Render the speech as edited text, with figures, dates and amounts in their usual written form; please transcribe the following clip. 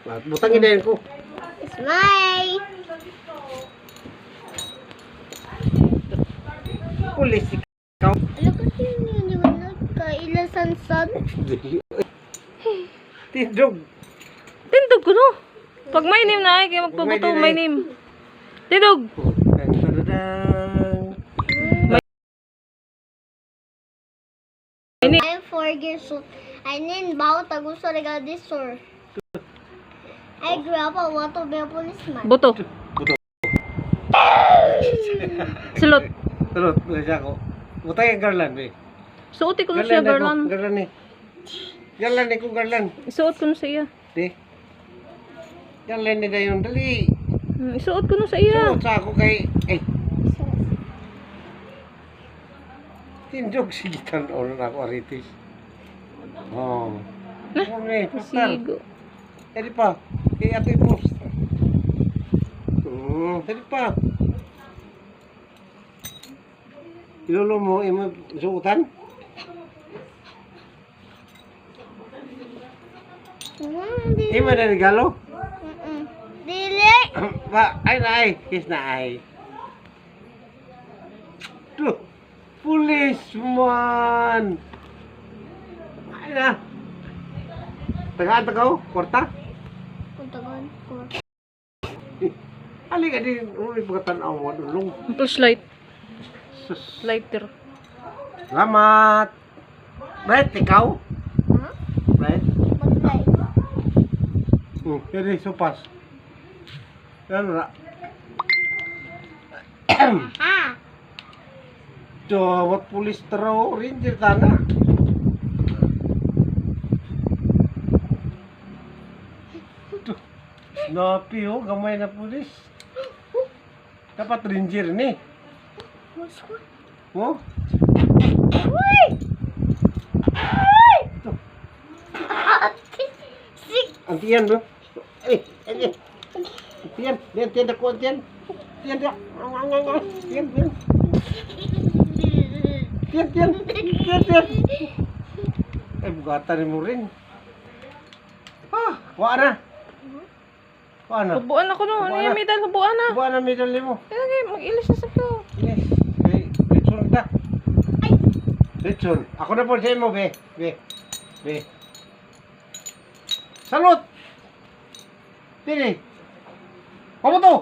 Butangin na yun ko. Smile! Pulis ikaw. Ano kasi niliwanag ka? Ilasansan? Tindog. Tindog ko no. Pag may name na ay, kaya magpabuto may name. Tindog. I'm 4 years old. I named Bao Taguso Regadisor. I grew up I want to be a policeman. Buto. Buto. Silot. Tulot. Siya ko. Butang yung garland eh. Suoti ko na siya, Garland. Garland eh. Garland eh kung garland. Isuot ko na sa iya. Di. Garland eh na yun. Dali. Isuot ko na sa iya. Suot sa ako kay... Eh. Tindog si Gitan o na ako aritis. Oh. Ano eh, postal. Sigo. Tadi pa. Kaya ito yung postal. Tadi pa. Ilolo mo, imo suotan? Imo na regalo? Dili! Ba, ay na ay. Kiss na ay. Tuh. Policeman! Ay na. Tagaan-tagaw? Korta? Puntagan ko. Halika din. Uy, pagkatanaw mo. Dulong. Flashlight. Sus. Lighter. Salamat! Brett, ikaw? Ha? Brett? Maglay. Jadi sopas. Yan na. Ha? Jawab pulis tero rinjir tanah. Tuh. Napi oh, gamay na pulis. Dapat rinjir nih. Masuk. Oh. Uy! Uy! Tuh. Sik! Antian bro. Eh. Antian, lihat aku antian. Antian dia. Antian. Tiyan. Eh, bugatan mo rin. Kuha na. Kuha na. Hubuan ako no. Ano yung medal? Hubuan na. Kuha na medalya mo. Okay, mag-ilis na sa to. Yes. Okay, Litson ta. Litson. Ako na po sa mo, be. Salud! Pili. Kamu to?